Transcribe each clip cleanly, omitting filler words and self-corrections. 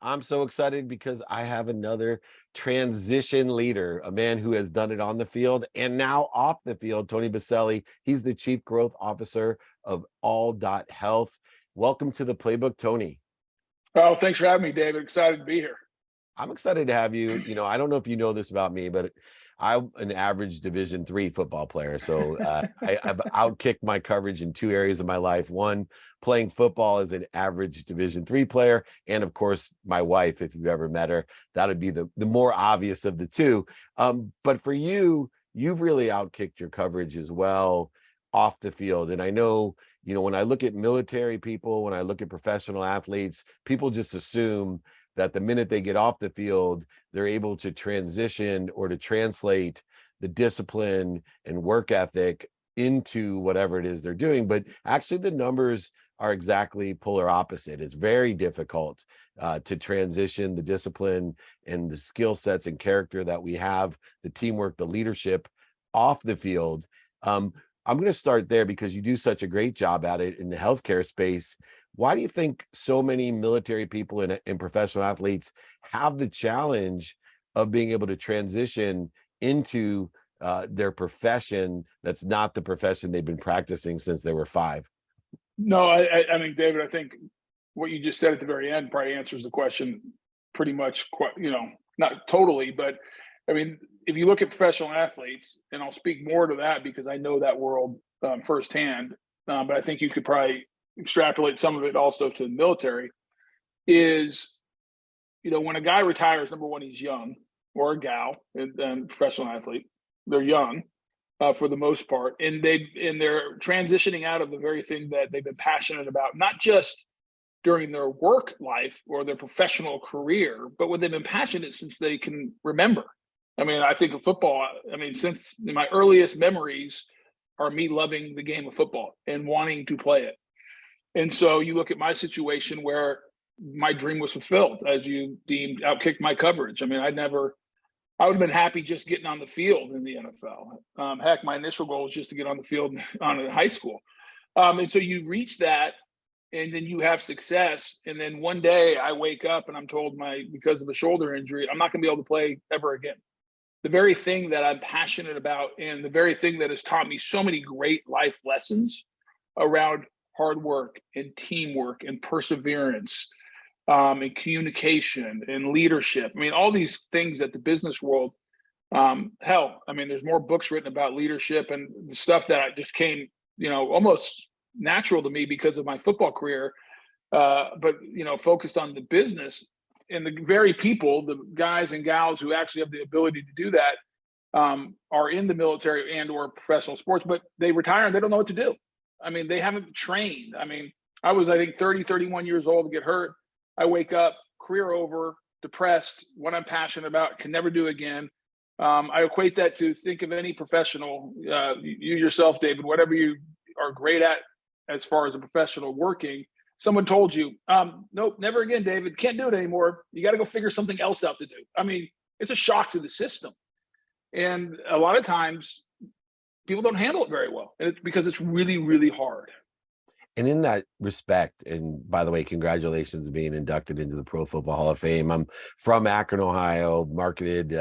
I'm so excited because I have another transition leader, a man who has done it on the field and now off the field, Tony Boselli. He's the Chief Growth Officer of all.health. Welcome to the playbook, Tony. Oh, thanks for having me, David. Excited to be here. I'm excited to have you. I don't know if you know this about me, but I'm an average Division III football player. So I've outkicked my coverage in two areas of my life. One, playing football as an average Division III player. And of course, my wife, if you've ever met her, that would be the more obvious of the two. But for you, you've really outkicked your coverage as well off the field. And I know, when I look at military people, when I look at professional athletes, people just assume that the minute they get off the field, they're able to transition or to translate the discipline and work ethic into whatever it is they're doing. But actually, the numbers are exactly polar opposite. It's very difficult to transition the discipline and the skill sets and character that we have, the teamwork, the leadership off the field. I'm going to start there because you do such a great job at it in the healthcare space. Why do you think so many military people and professional athletes have the challenge of being able to transition into their profession that's not the profession they've been practicing since they were 5? No, I mean, David, I think what you just said at the very end probably answers the question pretty much, not totally, but I mean, if you look at professional athletes, and I'll speak more to that because I know that world firsthand, but I think you could probably extrapolate some of it also to the military, is, when a guy retires, number one, he's young, or a gal, and professional athlete, they're young for the most part, and they're transitioning out of the very thing that they've been passionate about, not just during their work life or their professional career, but what they've been passionate since they can remember. I mean, I think of football, since my earliest memories are me loving the game of football and wanting to play it. And so you look at my situation where my dream was fulfilled, as you deemed, outkicked my coverage. I mean, I would have been happy just getting on the field in the NFL. Heck, my initial goal was just to get on the field in high school. And so you reach that, and then you have success. And then one day I wake up and I'm told because of a shoulder injury, I'm not going to be able to play ever again. The very thing that I'm passionate about and the very thing that has taught me so many great life lessons around hard work and teamwork and perseverance and communication and leadership. I mean, all these things that the business world, there's more books written about leadership and the stuff that just came, almost natural to me because of my football career, but focused on the business and the very people, the guys and gals who actually have the ability to do that are in the military and or professional sports, but they retire and they don't know what to do. I mean, they haven't trained. I mean, I was, 30, 31 years old to get hurt. I wake up, career over, depressed, what I'm passionate about, can never do again. I equate that to think of any professional, you yourself, David, whatever you are great at as far as a professional working, someone told you, nope, never again, David, can't do it anymore. You got to go figure something else out to do. I mean, it's a shock to the system. And a lot of times, people don't handle it very well, and it's because it's really, really hard. And in that respect, and by the way, congratulations on being inducted into the Pro Football Hall of Fame. I'm from Akron, Ohio, marketed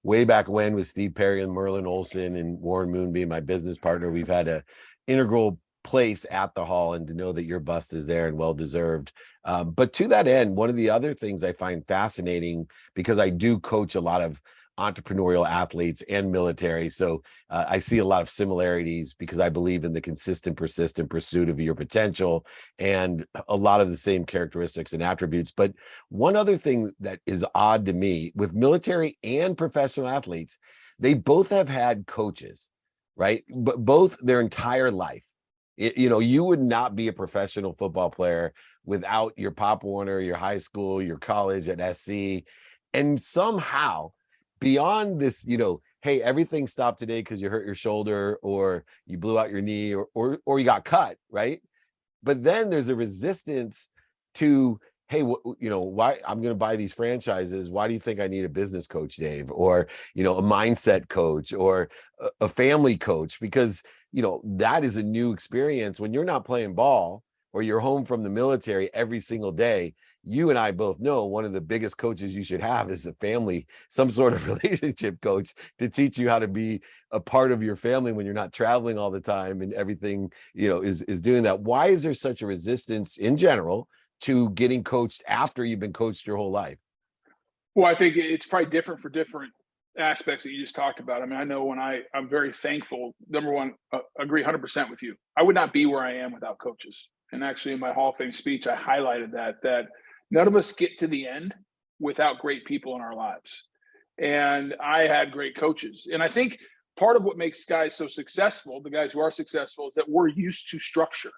way back when with Steve Perry and Merlin Olsen and Warren Moon being my business partner. We've had an integral place at the hall, and to know that your bust is there and well deserved. But to that end, one of the other things I find fascinating, because I do coach a lot of entrepreneurial athletes and military. So I see a lot of similarities because I believe in the consistent, persistent pursuit of your potential and a lot of the same characteristics and attributes. But one other thing that is odd to me with military and professional athletes, they both have had coaches, right? But both their entire life. You would not be a professional football player without your Pop Warner, your high school, your college at SC. And somehow, beyond this, hey, everything stopped today because you hurt your shoulder or you blew out your knee or you got cut, right? But then there's a resistance to, hey, why I'm going to buy these franchises. Why do you think I need a business coach, Dave? Or, a mindset coach or a family coach? Because, that is a new experience when you're not playing ball or you're home from the military every single day. you and I both know one of the biggest coaches you should have is a family, some sort of relationship coach to teach you how to be a part of your family when you're not traveling all the time and everything, is doing that. Why is there such a resistance in general to getting coached after you've been coached your whole life? Well, I think it's probably different for different aspects that you just talked about. I mean, I know when I'm very thankful. Number one, agree 100% with you. I would not be where I am without coaches. And actually, in my Hall of Fame speech, I highlighted that none of us get to the end without great people in our lives. And I had great coaches. And I think part of what makes guys so successful, the guys who are successful, is that we're used to structure.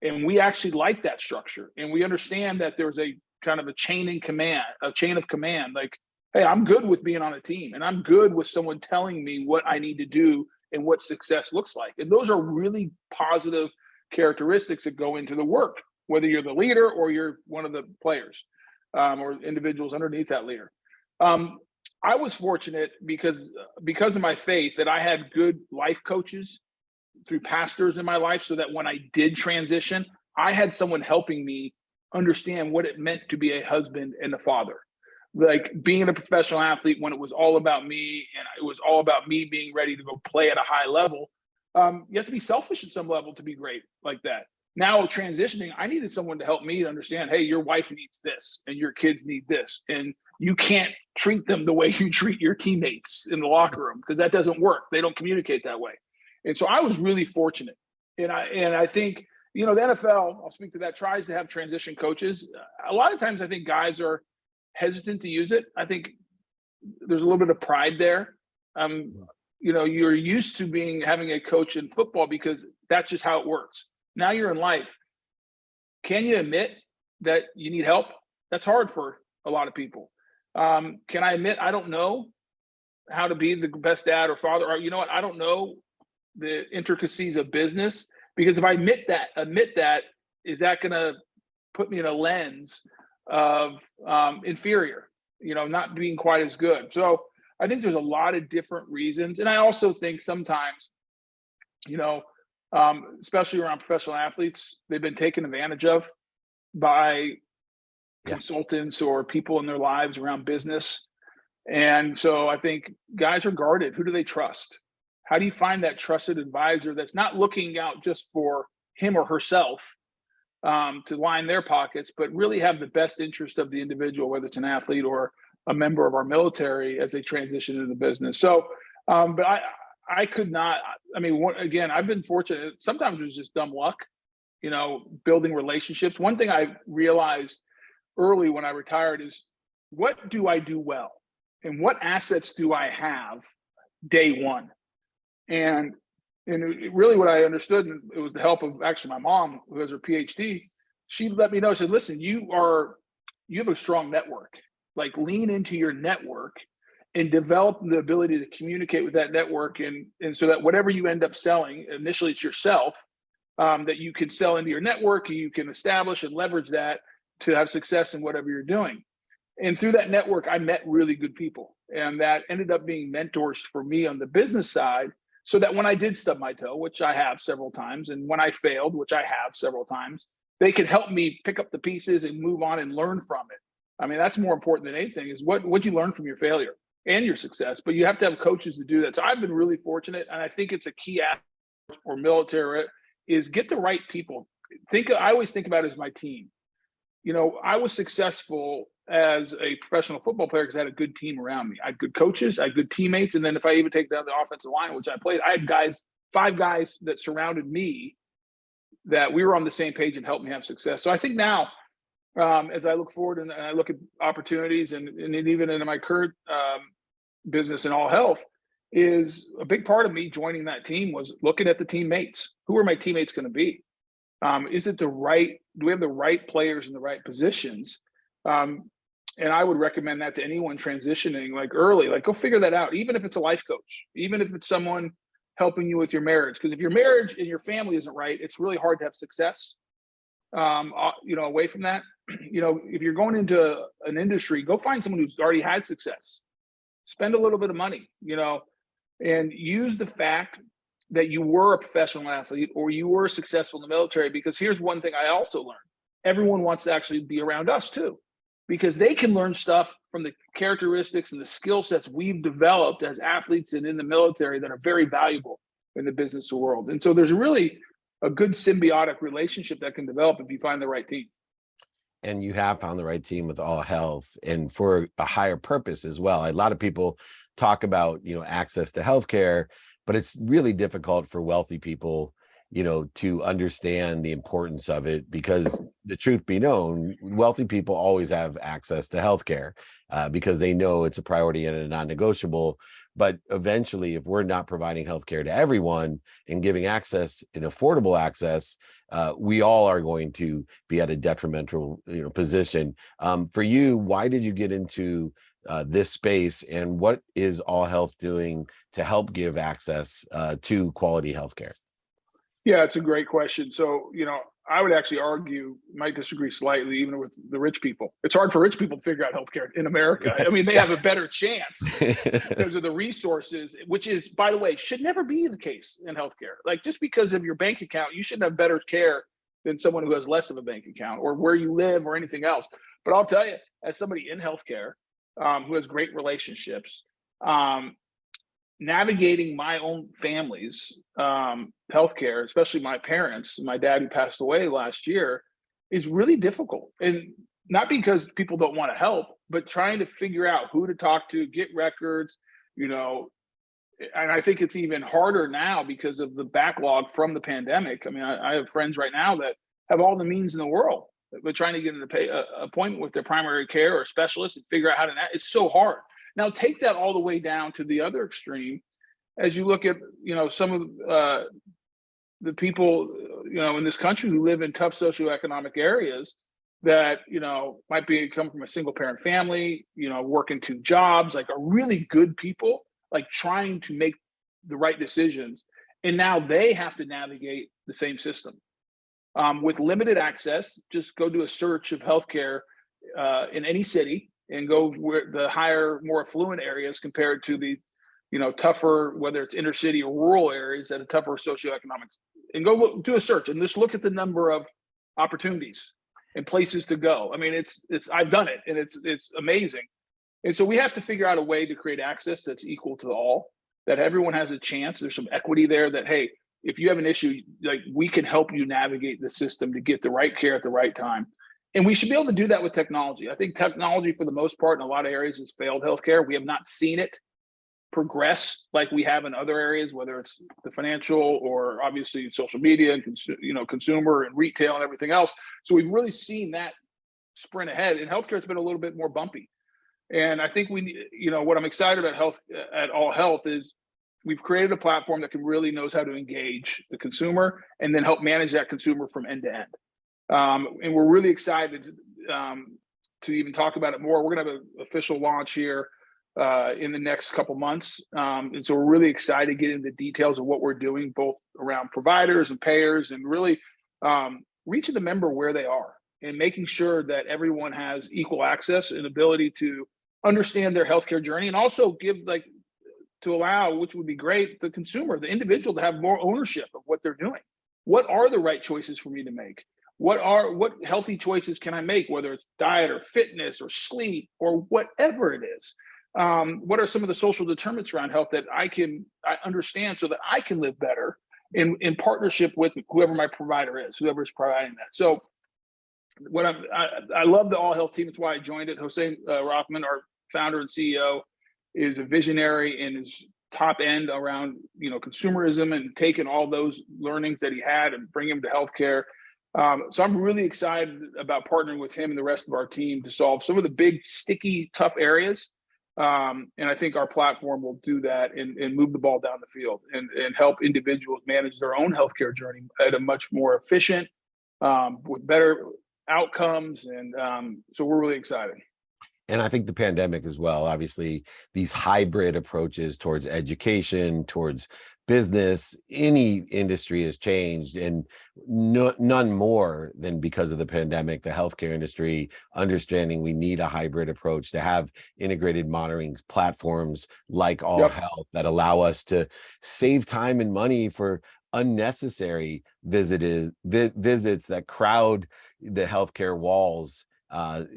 And we actually like that structure. And we understand that there's a kind of a chain of command. Like, hey, I'm good with being on a team, and I'm good with someone telling me what I need to do and what success looks like. And those are really positive characteristics that go into the work, whether you're the leader or you're one of the players or individuals underneath that leader. I was fortunate because of my faith that I had good life coaches through pastors in my life, so that when I did transition, I had someone helping me understand what it meant to be a husband and a father. Like being a professional athlete, when it was all about me and it was all about me being ready to go play at a high level, you have to be selfish at some level to be great like that. Now transitioning, I needed someone to help me to understand, hey, your wife needs this and your kids need this. And you can't treat them the way you treat your teammates in the locker room, because that doesn't work. They don't communicate that way. And so I was really fortunate. And I think, the NFL, I'll speak to that, tries to have transition coaches. A lot of times I think guys are hesitant to use it. I think there's a little bit of pride there. You're used to having a coach in football because that's just how it works. Now you're in life. Can you admit that you need help? That's hard for a lot of people. Can I admit I don't know how to be the best dad or father? Or, you know what? I don't know the intricacies of business, because if I admit that, is that going to put me in a lens of inferior, not being quite as good? So I think there's a lot of different reasons. And I also think sometimes, especially around professional athletes, they've been taken advantage of by consultants or people in their lives around business. And so I think guys are guarded. Who do they trust? How do you find that trusted advisor that's not looking out just for him or herself to line their pockets, but really have the best interest of the individual, whether it's an athlete or a member of our military, as they transition into the business? So, but I could not. I mean, again, I've been fortunate. Sometimes it was just dumb luck, building relationships. One thing I realized early when I retired is, what do I do well, and what assets do I have day one? And really what I understood, and it was the help of actually my mom, who has her PhD. She let me know, said, listen, you have a strong network. Like, lean into your network and develop the ability to communicate with that network. And so that whatever you end up selling, initially it's yourself, that you can sell into your network, and you can establish and leverage that to have success in whatever you're doing. And through that network, I met really good people, and that ended up being mentors for me on the business side. So that when I did stub my toe, which I have several times, and when I failed, which I have several times, they could help me pick up the pieces and move on and learn from it. I mean, that's more important than anything, is what you learn from your failure and your success. But you have to have coaches to do that. So I've been really fortunate, and I think it's a key aspect for military is get the right people. I always think about it as my team. I was successful as a professional football player because I had a good team around me. I had good coaches, I had good teammates. And then if I even take down the offensive line, which I played, I had 5 guys that surrounded me that we were on the same page and helped me have success. So I think now, as I look forward and I look at opportunities and even in my current business in All Health, is a big part of me joining that team was looking at the teammates. Who are my teammates going to be? Do we have the right players in the right positions? And I would recommend that to anyone transitioning, like early, like go figure that out, even if it's a life coach, even if it's someone helping you with your marriage. Because if your marriage and your family isn't right, it's really hard to have success. Away from that, if you're going into an industry, go find someone who's already had success. Spend a little bit of money, and use the fact that you were a professional athlete or you were successful in the military. Because here's one thing I also learned: everyone wants to actually be around us too. because they can learn stuff from the characteristics and the skill sets we've developed as athletes and in the military that are very valuable in the business world. And so there's really a good symbiotic relationship that can develop if you find the right team. And you have found the right team with All Health, and for a higher purpose as well. A lot of people talk about, access to healthcare, but it's really difficult for wealthy people, to understand the importance of it, because the truth be known, wealthy people always have access to healthcare because they know it's a priority and a non-negotiable. But eventually, if we're not providing healthcare to everyone and giving access and affordable access, we all are going to be at a detrimental, position. For you, why did you get into this space, and what is All Health doing to help give access to quality healthcare? Yeah, it's a great question. So, I would actually argue, might disagree slightly, even with the rich people. It's hard for rich people to figure out healthcare in America. I mean, they have a better chance because of the resources, which is, by the way, should never be the case in healthcare. Like, just because of your bank account, you shouldn't have better care than someone who has less of a bank account, or where you live, or anything else. But I'll tell you, as somebody in healthcare who has great relationships, navigating my own family's healthcare, especially my parents, my dad who passed away last year, is really difficult. And not because people don't want to help, but trying to figure out who to talk to, get records, and I think it's even harder now because of the backlog from the pandemic. I mean, I have friends right now that have all the means in the world, but trying to get an appointment with their primary care or specialist and figure out how to, it's so hard. Now, take that all the way down to the other extreme. As you look at, some of the people, in this country who live in tough socioeconomic areas that, might come from a single parent family, working two jobs, like, are really good people, like, trying to make the right decisions. And now they have to navigate the same system with limited access. Just go do a search of healthcare in any city, and go where the higher, more affluent areas compared to the, tougher, whether it's inner city or rural areas that are tougher socioeconomics, and go do a search and just look at the number of opportunities and places to go. I mean, it's I've done it, and it's amazing. And so we have to figure out a way to create access that's equal to all, that everyone has a chance. There's some equity there that, hey, if you have an issue, like, we can help you navigate the system to get the right care at the right time. And we should be able to do that with technology. I think technology, for the most part, in a lot of areas, has failed healthcare. We have not seen it progress like we have in other areas, whether it's the financial or obviously social media and consumer and retail and everything else. So we've really seen that sprint ahead. In healthcare, it's been a little bit more bumpy. And I think what I'm excited about health at All Health is we've created a platform that can really knows how to engage the consumer and then help manage that consumer from end to end. And we're really excited to even talk about it more. We're going to have an official launch here in the next couple months. And so we're really excited to get into the details of what we're doing, both around providers and payers, and really reaching the member where they are and making sure that everyone has equal access and ability to understand their healthcare journey, and also to allow, which would be great, the consumer, the individual, to have more ownership of what they're doing. What are the right choices for me to make? What healthy choices can I make, whether it's diet or fitness or sleep or whatever it is? What are some of the social determinants around health that I understand so that I can live better in partnership with whoever my provider is, whoever's providing that. So I love the All Health team. It's why I joined it. Hossein Rahman, our founder and CEO, is a visionary and is top end around, consumerism, and taking all those learnings that he had and bring them to healthcare. So I'm really excited about partnering with him and the rest of our team to solve some of the big, sticky, tough areas. And I think our platform will do that and move the ball down the field and help individuals manage their own healthcare journey at a much more efficient, with better outcomes. And so we're really excited. And I think the pandemic as well, obviously, these hybrid approaches towards education, towards business, any industry has changed, and none more than because of the pandemic, the healthcare industry understanding we need a hybrid approach to have integrated monitoring platforms like All Health that allow us to save time and money for unnecessary visits that crowd the healthcare walls.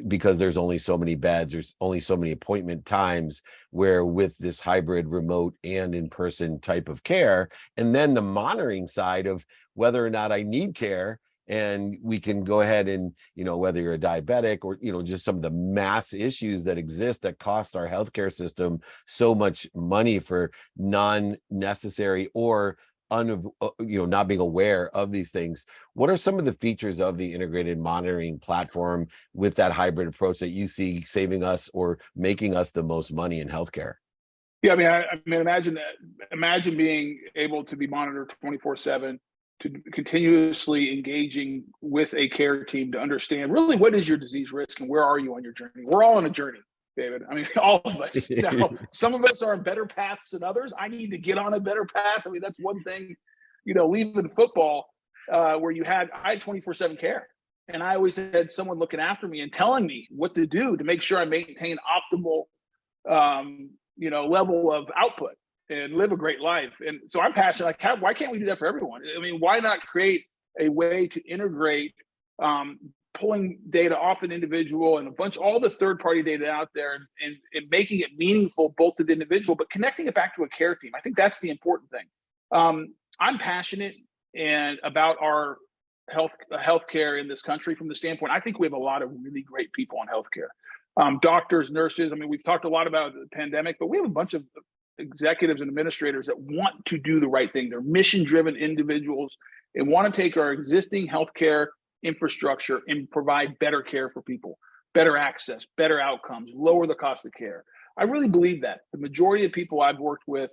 because there's only so many beds, there's only so many appointment times, where with this hybrid remote and in-person type of care, and then the monitoring side of whether or not I need care, and we can go ahead and, whether you're a diabetic or, just some of the mass issues that exist that cost our healthcare system so much money for non-necessary or not being aware of these things. What are some of the features of the integrated monitoring platform with that hybrid approach that you see saving us or making us the most money in healthcare? Yeah, I mean, imagine being able to be monitored 24/7, to continuously engaging with a care team to understand really what is your disease risk and where are you on your journey. We're all on a journey, David. I mean, all of us. Now, some of us are on better paths than others. I need to get on a better path. I mean, that's one thing, leaving football, where I had 24/7 care. And I always had someone looking after me and telling me what to do to make sure I maintain optimal, level of output and live a great life. And so I'm passionate, like, why can't we do that for everyone? I mean, why not create a way to integrate pulling data off an individual and all the third-party data out there, and making it meaningful both to the individual, but connecting it back to a care team. I think that's the important thing. I'm passionate about our healthcare in this country from the standpoint, I think we have a lot of really great people on healthcare. Doctors, nurses. I mean, we've talked a lot about the pandemic, but we have a bunch of executives and administrators that want to do the right thing. They're mission-driven individuals and want to take our existing healthcare infrastructure and provide better care for people, better access, better outcomes, lower the cost of care. I really believe that. The majority of people I've worked with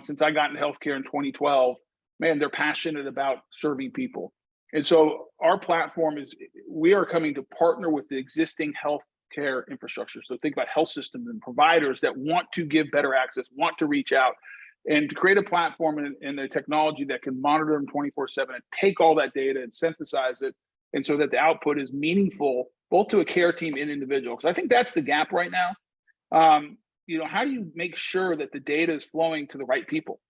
since I got into healthcare in 2012, man, they're passionate about serving people. And so our platform we are coming to partner with the existing healthcare infrastructure. So think about health systems and providers that want to give better access, want to reach out, and to create a platform and a technology that can monitor them 24/7 and take all that data and synthesize it, and so that the output is meaningful both to a care team and individual. Because I think that's the gap right now. How do you make sure that the data is flowing to the right people?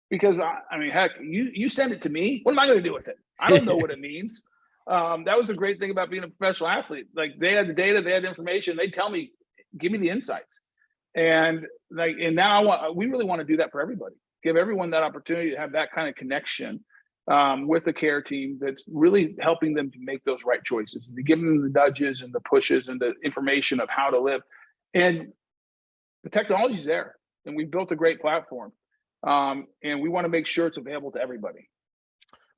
Because I mean, heck, you send it to me. What am I going to do with it? I don't know what it means. That was the great thing about being a professional athlete. Like, they had the data, they had the information. They tell me, give me the insights. And now we really want to do that for everybody. Give everyone that opportunity to have that kind of connection with a care team that's really helping them to make those right choices, to give them the nudges and the pushes and the information of how to live. And the technology's there, and we built a great platform. And we want to make sure it's available to everybody.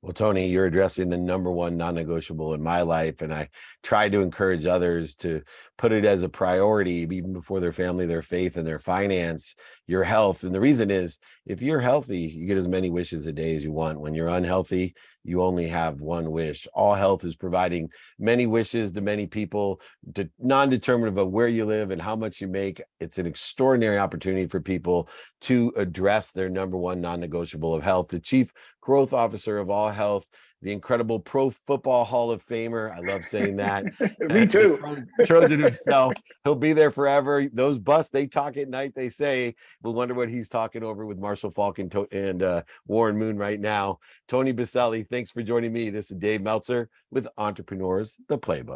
Well, Tony, you're addressing the number one non-negotiable in my life, and I try to encourage others to put it as a priority, even before their family, their faith, and their finance, your health. And the reason is, if you're healthy, you get as many wishes a day as you want. When you're unhealthy, you only have one wish. All Health is providing many wishes to many people, non-determinative of where you live and how much you make. It's an extraordinary opportunity for people to address their number one non-negotiable of health. The Chief Growth Officer of All Health, the incredible Pro Football Hall of Famer. I love saying that. Me too. Trojan himself. He'll be there forever. Those busts, they talk at night, they say. We'll wonder what he's talking over with Marshall Falk and Warren Moon right now. Tony Boselli, thanks for joining me. This is Dave Meltzer with Entrepreneurs, the Playbook.